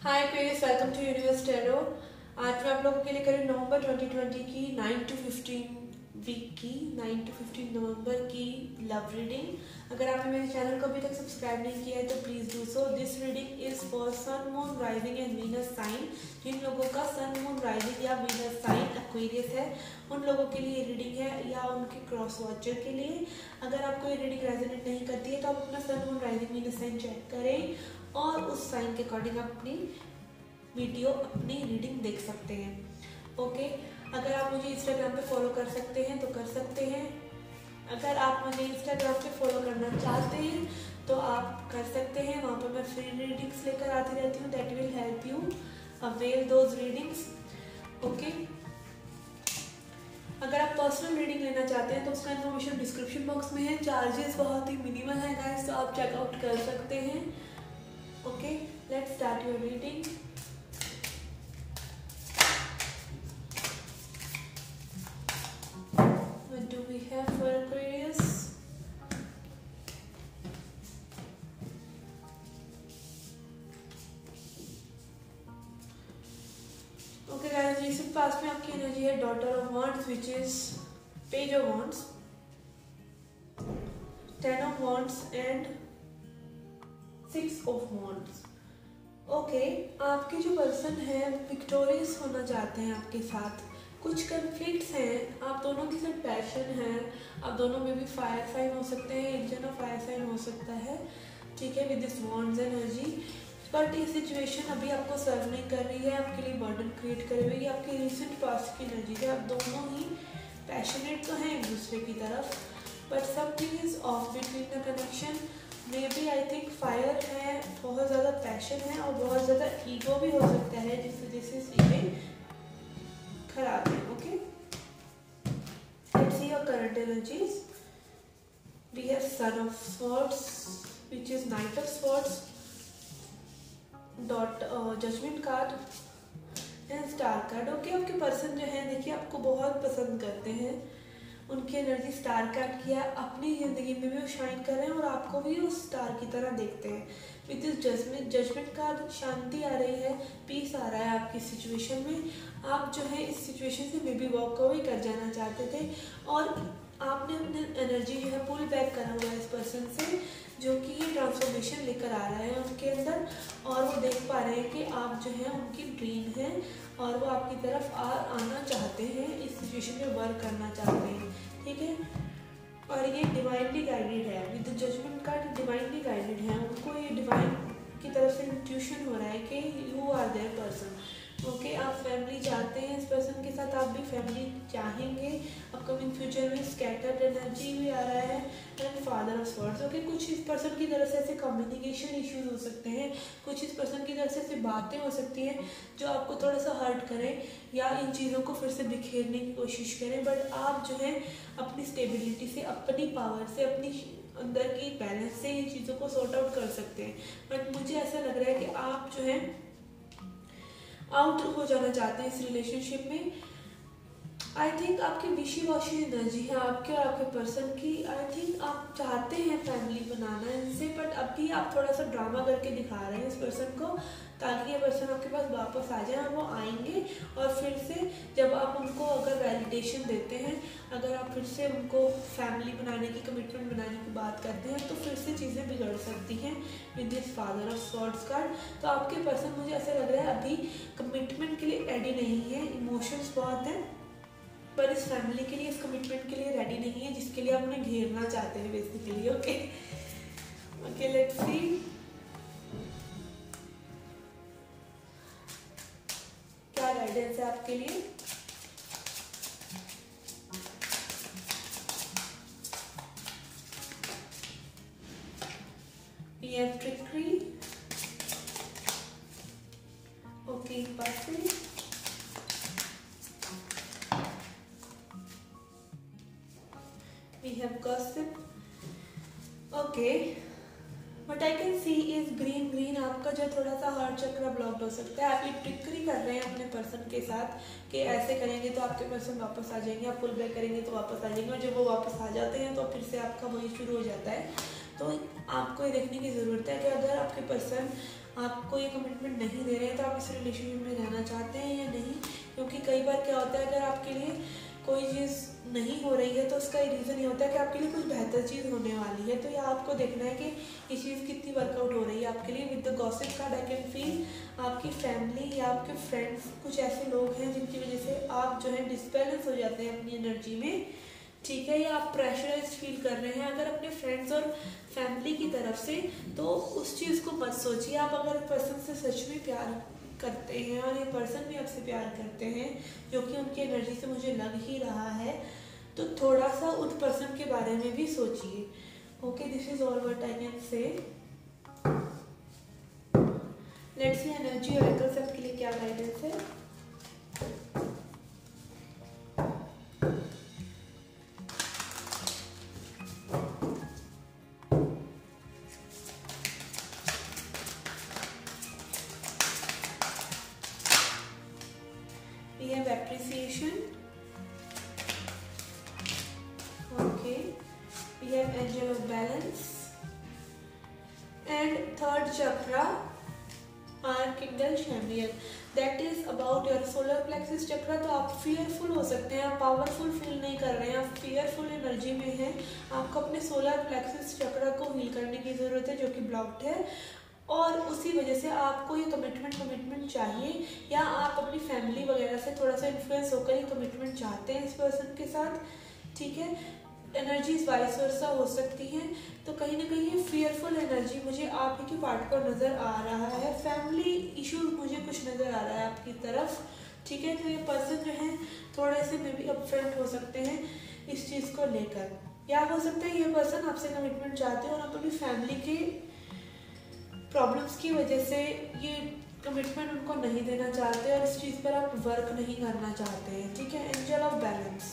Hi parents, welcome to Universe Tarot. आज मैं आप लोगों के लिए करूँ नवंबर 2020 की 9 to 15 वीक की 9 to 15 नवंबर की लव रीडिंग। अगर आपने मेरे चैनल को अभी तक सब्सक्राइब नहीं किया है तो please do so. This reading is for sun moon rising and Venus sign. जिन लोगों का सन मून राइजिंग या वीनस साइन एक्वेरियस है उन लोगों के लिए ये रीडिंग है, या उनके क्रॉस वॉचर के लिए। अगर आपको ये रीडिंग रेजोनेट नहीं करती है तो आप अपना sun moon rising Venus sign check करें और उस साइन के अकॉर्डिंग आप अपनी वीडियो अपनी रीडिंग देख सकते हैं। ओके, अगर आप मुझे इंस्टाग्राम पे फॉलो कर सकते हैं तो कर सकते हैं। अगर आप मुझे इंस्टाग्राम पे फॉलो करना चाहते हैं तो आप कर सकते हैं। वहाँ पर मैं फ्री रीडिंग्स लेकर आती रहती हूँ, that will help you avail those readings. Okay, अगर आप पर्सनल रीडिंग लेना चाहते हैं तो उसका इन्फॉर्मेशन डिस्क्रिप्शन बॉक्स में है। चार्जेस बहुत ही मिनिमल है गाइस, तो आप चेकआउट कर सकते हैं। Okay, let's start your reading. What do we have for Aquarius? Okay guys, recent past में आपकी एनर्जी है daughter of wands, which is page of wands, 10 of wands and 6 of wands. Okay, आपके जो person है victorious होना चाहते हैं आपके साथ। कुछ कन्फ्लिक्ट्स हैं, आप दोनों के साथ पैशन है, आप दोनों में भी फायर साइन हो सकते हैं, एक जना फायर साइन हो सकता है, ठीक है, with this wands energy. But ये सिचुएशन अभी आपको सर्व नहीं कर रही है, आपके लिए बर्डन क्रिएट करे हुए। ये आपकी रिसेंट पास्ट की एनर्जी है। आप दोनों ही पैशनेट तो हैं एक दूसरे की तरफ, but something is off between the connection. Maybe I think fire है, बहुत ज़्यादा पैशन है और बहुत ज़्यादा ईगो भी हो सकता है, जिस वजह से चीज़ें खराब है। Okay, let's see your current energies. We have sun of swords which is knight of swords, dot judgement card and star card. Okay, आपके पर्सन जो है देखिए आपको बहुत पसंद करते हैं, उनकी एनर्जी स्टार कार्ड की है। अपनी ज़िंदगी में भी वो शाइन कर रहे हैं और आपको भी वो स्टार की तरह देखते हैं। विद दिस जजमेंट कार्ड शांति आ रही है, पीस आ रहा है आपकी सिचुएशन में। आप जो है इस सिचुएशन से मे बी वॉक अवे कर जाना चाहते थे और आपने अपनी एनर्जी जो है पुल बैक करा हुआ है इस पर्सन से, जो कि ये ट्रांसफॉर्मेशन लेकर आ रहा है उनके अंदर। और वो देख पा रहे हैं कि आप जो है उनकी ड्रीम है और वो आपकी तरफ आना चाहते हैं, इस सिचुएशन में वर्क करना चाहते हैं, ठीक है। और ये डिवाइनली गाइडेड है, with judgement card divinely guided है। उनको ये डिवाइन की तरफ से इंट्यूशन हो रहा है कि you are their person. Okay, आप फैमिली चाहते हैं इस पर्सन के साथ, आप भी फैमिली चाहेंगे अपकमिंग फ्यूचर में। स्कैटर्ड एनर्जी भी आ रहा है and father of swords. Okay, कुछ इस पर्सन की तरफ से ऐसे कम्युनिकेशन इश्यूज हो सकते हैं, कुछ इस पर्सन की तरफ से ऐसे बातें हो सकती हैं जो आपको थोड़ा सा हर्ट करें या इन चीज़ों को फिर से बिखेरने की कोशिश करें। बट आप जो है अपनी स्टेबिलिटी से, अपनी पावर से, अपनी अंदर की बैलेंस से इन चीज़ों को सॉर्ट आउट कर सकते हैं। बट मुझे ऐसा लग रहा है कि आप जो है आउट हो जाना चाहते हैं इस रिलेशनशिप में। आई थिंक आपकी विशी वॉशी एनर्जी है आपके और आपके पर्सन की। आई थिंक आप चाहते हैं फैमिली बनाना इनसे, बट अभी आप थोड़ा सा ड्रामा करके दिखा रहे हैं इस पर्सन को, ताकि ये पर्सन आपके पास वापस आ जाए। और वो आएंगे और फिर से जब आप उनको अगर वैलिडेशन देते हैं, अगर आप फिर से उनको फैमिली बनाने की, कमिटमेंट बनाने की बात करते हैं, तो फिर से चीज़ें बिगड़ सकती हैं with this father of swords card. तो आपके पर्सन, मुझे ऐसा लग रहा है, अभी कमिटमेंट के लिए रेडी नहीं है। इमोशंस बहुत हैं पर इस फैमिली के लिए, इस कमिटमेंट के लिए रेडी नहीं है, जिसके लिए आप उन्हें घेरना चाहते हैं बेसिकली। ओके ओके, लेट्स सी क्या गाइडेंस है आपके लिए। We have trickery. Okay, passing. We have gossip. Okay, what I can see is green आपका जो थोड़ा सा हार्ट चक्र ब्लॉक्ड हो सकता है। आप ये ट्रिकरी कर रहे हैं अपने पर्सन के साथ कि ऐसे करेंगे तो आपके पर्सन वापस आ जाएंगे, आप पुल बैक करेंगे तो वापस आ जाएंगे, और जब वो वापस आ जाते हैं तो फिर से आपका वही शुरू हो जाता है। तो आपको ये देखने की ज़रूरत है कि अगर आपके पर्सन आपको ये कमिटमेंट नहीं दे रहे हैं आप इस रिलेशनशिप में रहना चाहते हैं या नहीं। क्योंकि कई बार क्या होता है, अगर आपके लिए कोई चीज़ नहीं हो रही है तो उसका रीज़न ये होता है कि आपके लिए कुछ बेहतर चीज़ होने वाली है। तो ये आपको देखना है कि ये चीज़ कितनी वर्कआउट हो रही है आपके लिए। With the gossip card I can feel आपकी फैमिली या आपके फ्रेंड्स कुछ ऐसे लोग हैं जिनकी वजह से आप जो है डिसबैलेंस हो जाते हैं अपनी एनर्जी में, ठीक है, या आप प्रेशराइज फील कर रहे हैं अगर अपने फ्रेंड्स और फैमिली की तरफ से, तो उस चीज़ को मत सोचिए। आप अगर पर्सन से सच में प्यार करते हैं और ये पर्सन भी आपसे प्यार करते हैं, जो कि उनकी एनर्जी से मुझे लग ही रहा है, तो थोड़ा सा उस पर्सन के बारे में भी सोचिए। Okay, this is all what I can say. Let's see energy oracle सबके लिए क्या गाइडेंस है। We have appreciation. Okay. We have angel of balance. And third chakra, Archangel Chamuel. That is about your solar plexus chakra. तो आप fearful हो सकते हैं, आप powerful feel नहीं कर रहे हैं, आप fearful एनर्जी में हैं। आपको अपने solar plexus चक्र को हील करने की ज़रूरत है, जो कि ब्लॉक्ड है, और उसी वजह से आपको ये कमिटमेंट चाहिए, या आप अपनी फैमिली वगैरह से थोड़ा सा इन्फ्लुएंस होकर ये कमिटमेंट चाहते हैं इस पर्सन के साथ, ठीक है। एनर्जीज वाइस वर्सा हो सकती हैं। तो कहीं ना कहीं ये फियरफुल एनर्जी मुझे आप ही के पार्ट पर नज़र आ रहा है। फैमिली इशू मुझे कुछ नज़र आ रहा है आपकी तरफ, ठीक है। तो ये पर्सन जो है थोड़े से मे बी अपफ्रंट हो सकते हैं इस चीज़ को लेकर, या हो सकता है ये पर्सन आपसे कमिटमेंट चाहते हैं और आप अपनी फैमिली के प्रॉब्लम्स की वजह से ये कमिटमेंट उनको नहीं देना चाहते और इस चीज़ पर आप वर्क नहीं करना चाहते हैं, ठीक है। Angel of balance,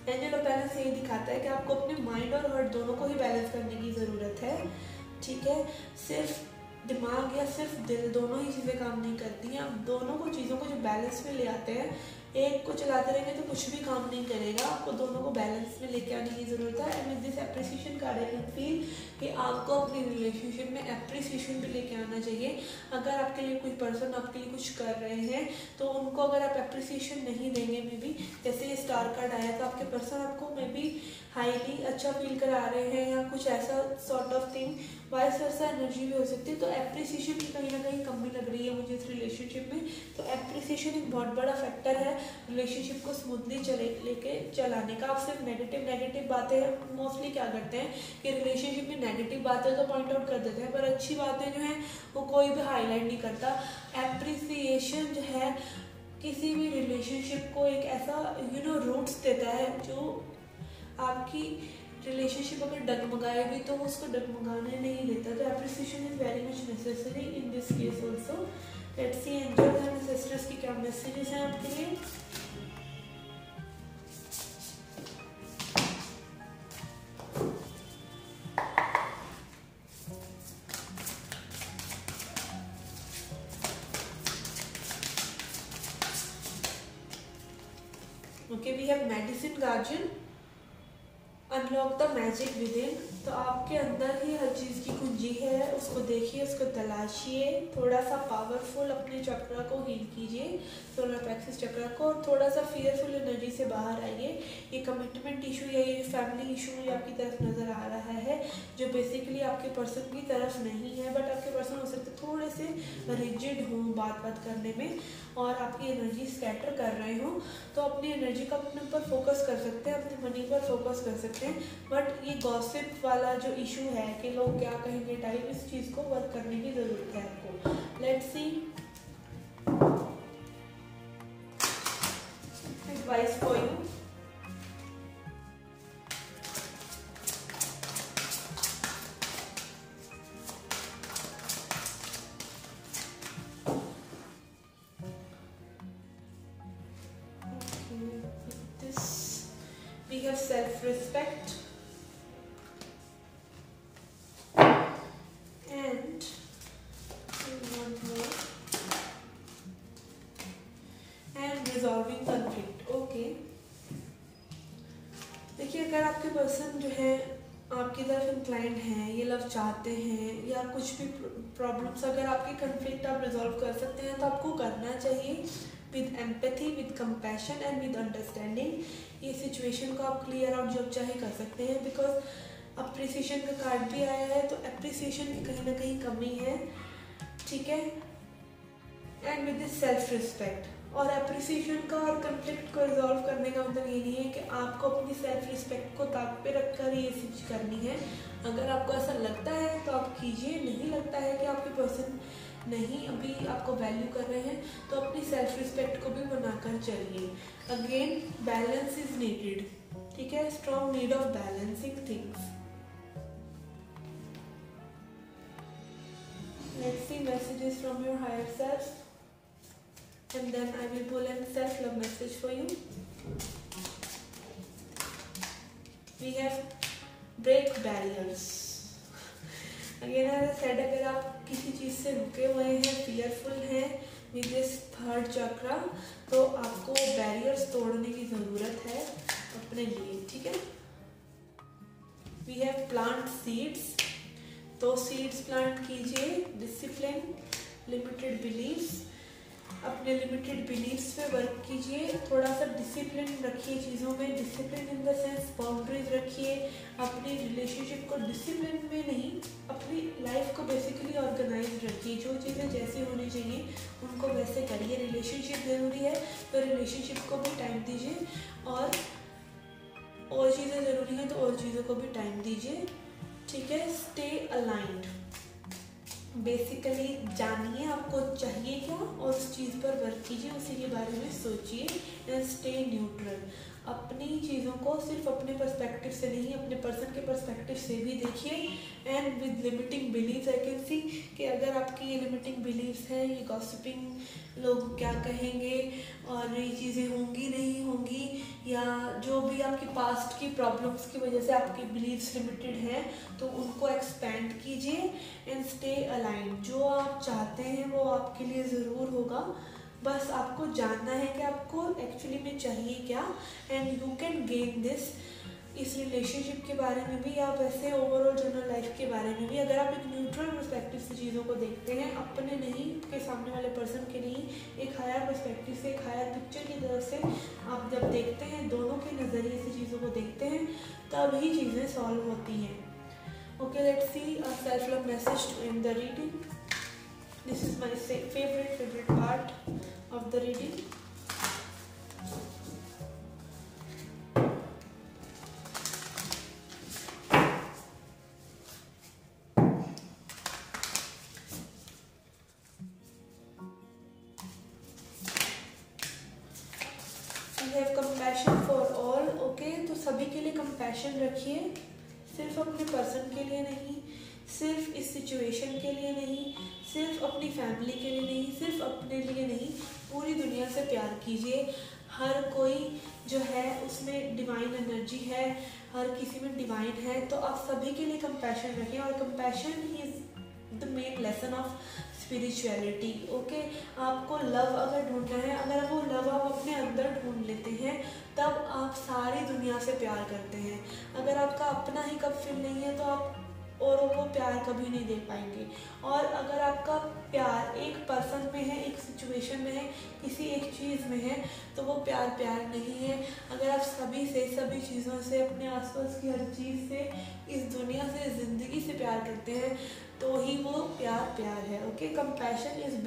angel of balance यही दिखाता है कि आपको अपने माइंड और हार्ट दोनों को ही बैलेंस करने की ज़रूरत है, ठीक है। सिर्फ दिमाग या सिर्फ दिल, दोनों ही चीज़ें काम नहीं करती हैं। आप दोनों को चीज़ों को जो बैलेंस में ले आते हैं, एक को चलाते रहेंगे तो कुछ भी काम नहीं करेगा, आपको दोनों को बैलेंस में लेके आने की ज़रूरत है। And with this appreciation card I can feel कि आपको अपनी रिलेशनशिप में एप्रिसिएशन भी लेके आना चाहिए। अगर आपके लिए कोई पर्सन आपके लिए कुछ कर रहे हैं तो उनको अगर आप एप्रिसिएशन नहीं देंगे, मे बी जैसे ये स्टार कार्ड आया तो आपके पर्सन आपको मे बी हाईली अच्छा फील करा रहे हैं या कुछ ऐसा sort of thing, vice versa energy भी हो सकती है। तो एप्रिसिएशन की कहीं ना कहीं कमी लग रही है मुझे इस रिलेशनशिप में। तो एप्रिसिएशन एक बहुत बड़ा फैक्टर है रिलेशनशिप को स्मूथली लेके चलाने का। आप सिर्फ नेगेटिव बातें मोस्टली क्या करते हैं कि रिलेशनशिप में नेगेटिव बातें तो पॉइंट आउट कर देते हैं, पर अच्छी बातें जो हैं वो कोई भी हाईलाइट नहीं करता। एप्रिसिएशन जो है किसी भी रिलेशनशिप को एक ऐसा रूट्स देता है जो आपकी रिलेशनशिप अगर डगमगाए भी तो उसको डगमगाने नहीं देता। तो appreciation is very much necessary in this case also. Let's see angels and sisters की क्या मैसेजेस हैं आपके लिए। Okay, we have medicine guardian, unlock the magic within. तो आपके अंदर ही हर चीज़ की कुंजी है, उसको देखिए, उसको तलाशिए, थोड़ा सा पावरफुल अपने चक्र को हील कीजिए, सोलर प्लेक्सस चक्र को, और थोड़ा सा फियरफुल एनर्जी से बाहर आइए। ये कमिटमेंट इशू या ये फैमिली इशू मुझे आपकी तरफ नज़र आ रहा है, जो बेसिकली आपके पर्सन की तरफ नहीं है, बट आपके पर्सन हो सकते थोड़े से रिजिड हों बात करने में और आपकी एनर्जी स्कैटर कर रहे हो। तो अपनी एनर्जी को अपने ऊपर फोकस कर सकते हैं, अपने मनी पर फोकस कर सकते हैं। बट ये गॉसिप वाला जो इशू है कि लोग क्या कहेंगे टाइप, इस चीज़ को वर्क करने की ज़रूरत है आपको। Let's see advice for you. We have self-respect and one more and resolving conflict. Okay, देखिए अगर आपके पर्सन जो है आपकी तरफ इंक्लाइंड हैं, ये लव चाहते हैं, या कुछ भी प्रॉब्लम्स अगर आपके कन्फ्लिक्ट आप रिजॉल्व कर सकते हैं तो आपको करना चाहिए with empathy, with compassion and with understanding. ये सिचुएशन को आप क्लियर आउट जब चाहे कर सकते हैं, बिकॉज अप्रिसिएशन का कार्ड भी आया है, तो अप्रिसिएशन की कहीं ना कहीं कमी है, ठीक है। And with this self respect, और अप्रिसिएशन का और कंफ्लिक्ट को रिजॉल्व करने का मतलब ये नहीं है कि आपको अपनी सेल्फ रिस्पेक्ट को ताक पे रखकर ये चीज करनी है। अगर आपको ऐसा लगता है तो आप कीजिए, नहीं लगता है कि आपके पर्सन नहीं अभी आपको वैल्यू कर रहे हैं तो अपनी सेल्फ रिस्पेक्ट को भी बनाकर चलिए। अगेन बैलेंस इज नीडेड, ठीक है, strong need of balancing things. Let's see messages from your higher self, and then I will pull a self-love message for you. We have break barriers. Again as I said, अगर आप किसी चीज़ से रुके हुए हैं, fearful हैं with this third chakra, तो आपको barriers तोड़ने की ज़रूरत है अपने लिए, ठीक है। We have plant seeds, तो seeds plant कीजिए, discipline, limited beliefs, अपने लिमिटेड बिलीव्स पे वर्क कीजिए, थोड़ा सा डिसिप्लिन रखिए चीज़ों में, discipline in the sense boundaries रखिए, अपनी रिलेशनशिप को डिसिप्लिन में नहीं, अपनी लाइफ को बेसिकली ऑर्गेनाइज रखिए, जो चीज़ें जैसी होनी चाहिए उनको वैसे करिए। रिलेशनशिप ज़रूरी है तो रिलेशनशिप को भी टाइम दीजिए, और चीज़ें ज़रूरी हैं तो और चीज़ों को भी टाइम दीजिए, ठीक है। स्टे अलाइंड, बेसिकली जानिए आपको चाहिए क्या और उस चीज़ पर वर्क कीजिए, उसी के बारे में सोचिए। एंड स्टे न्यूट्रल, अपनी चीज़ों को सिर्फ अपने पर्सपेक्टिव से नहीं, अपने पर्सन के पर्सपेक्टिव से भी देखिए। And with limiting beliefs, I can see कि अगर आपकी ये लिमिटिंग बिलीव्स हैं, ये गॉसिपिंग लोग क्या कहेंगे और ये चीज़ें होंगी नहीं होंगी, या जो भी आपकी पास्ट की प्रॉब्लम्स की वजह से आपकी बिलीव्स लिमिटेड हैं, तो उनको एक्सपैंड कीजिए एंड स्टे अलाइन्ड। जो आप चाहते हैं वो आपके लिए ज़रूर होगा, बस आपको जानना है कि आपको एक्चुअली में चाहिए क्या। And you can gain this इस रिलेशनशिप के बारे में भी, या वैसे ओवरऑल जनरल लाइफ के बारे में भी। अगर आप एक न्यूट्रल पर्सपेक्टिव से चीज़ों को देखते हैं, अपने नहीं के सामने वाले पर्सन के नहीं, एक हायर पर्सपेक्टिव से, एक हायर पिक्चर की तरफ से आप जब देखते हैं, दोनों के नज़रिए से चीज़ों को देखते हैं, तब ही चीज़ें सॉल्व होती हैं। Okay, let's see a self love message to end the reading. This is my favorite part of the reading. We have compassion for all. Okay, तो सभी के लिए compassion रखिए, सिर्फ अपने पर्सन के लिए नहीं, सिर्फ इस सिचुएशन के लिए नहीं, सिर्फ अपनी फैमिली के लिए नहीं, सिर्फ अपने लिए नहीं, पूरी दुनिया से प्यार कीजिए। हर कोई जो है उसमें डिवाइन एनर्जी है, हर किसी में डिवाइन है, तो आप सभी के लिए कंपैशन रखें। और compassion is the main lesson of spirituality. Okay, आपको लव अगर ढूंढना है, अगर वो लव आप अपने अंदर ढूंढ लेते हैं, तब आप सारी दुनिया से प्यार करते हैं। अगर आपका अपना ही कब फील नहीं है तो आप औरों को प्यार कभी नहीं दे पाएंगे। और अगर आपका प्यार एक पर्सन में है, एक सिचुएशन में है, किसी एक चीज़ में है, तो वो प्यार प्यार नहीं है। अगर आप सभी से, सभी चीज़ों से, अपने आसपास की हर चीज़ से, इस दुनिया से, ज़िंदगी से प्यार करते हैं, तो ही वो प्यार प्यार है। Okay, compassion is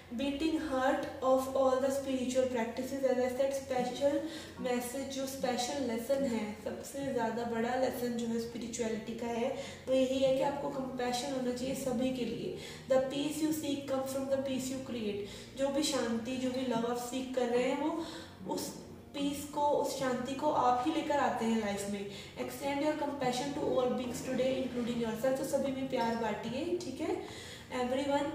beating heart of all the spiritual practices. As I said, special message, जो स्पेशल लेसन है, सबसे ज़्यादा बड़ा लेसन जो है स्पिरिचुअलिटी का है, वो यही है कि आपको कंपैशन होना चाहिए सभी के लिए। The peace you seek come from the peace you create. जो भी शांति, जो भी लव आप सीख कर रहे हैं, वो उस पीस को, उस शांति को आप ही लेकर आते हैं लाइफ में। Extend your compassion to all beings today including yourself. तो सभी में प्यार बांटिए, ठीक है। Everyone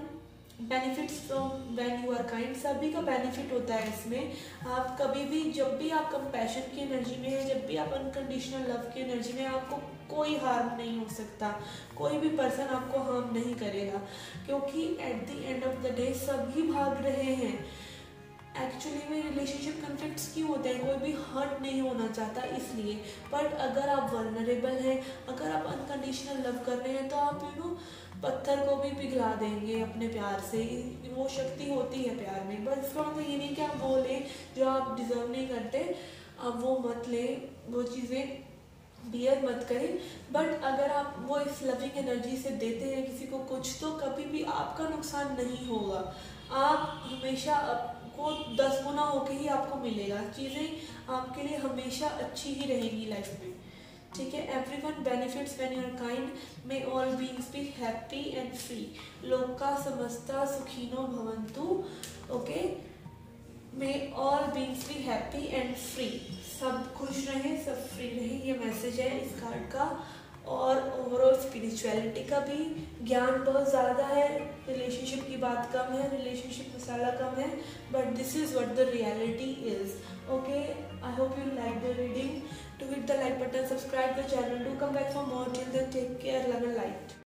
benefits from when you are kind. सभी का बेनिफिट होता है इसमें। आप कभी भी, जब भी आप कंपैशन की एनर्जी में है, जब भी आप अनकंडीशनल लव की एनर्जी में, आपको कोई हार्म नहीं हो सकता, कोई भी पर्सन आपको हार्म नहीं करेगा, क्योंकि at the end of the day सभी भाग रहे हैं। एक्चुअली में रिलेशनशिप कॉन्फ्लिक्ट्स क्यों होते हैं, कोई भी हर्ट नहीं होना चाहता इसलिए। बट अगर आप वल्नरेबल हैं, अगर आप अनकंडीशनल लव कर रहे हैं, तो आप पत्थर को भी पिघला देंगे अपने प्यार से। वो शक्ति होती है प्यार में। बस इसका मतलब ये नहीं कि आप वो लें जो आप डिजर्व नहीं करते, आप वो मत लें, वो चीज़ें बियर मत करें। बट अगर आप वो इस लविंग एनर्जी से देते हैं किसी को कुछ, तो कभी भी आपका नुकसान नहीं होगा। आप हमेशा आपको 10 गुना होके ही आपको मिलेगा। चीज़ें आपके लिए हमेशा अच्छी ही रहेंगी लाइफ में, ठीक है। Everyone benefits when you are kind, may all beings be happy and free, लोका समस्ता सुखिनो भवन्तु, okay. May all beings be happy and free, सब खुश रहें, सब फ्री रहें, ये मैसेज है इस कार्ड का। और ओवरऑल स्पिरिचुअलिटी का भी ज्ञान बहुत ज़्यादा है, रिलेशनशिप की बात कम है, रिलेशनशिप मसाला कम है, but this is what the reality is, okay. I hope you like the reading. To hit the like button, subscribe the channel, do come back for more. Till then, take care, love and light.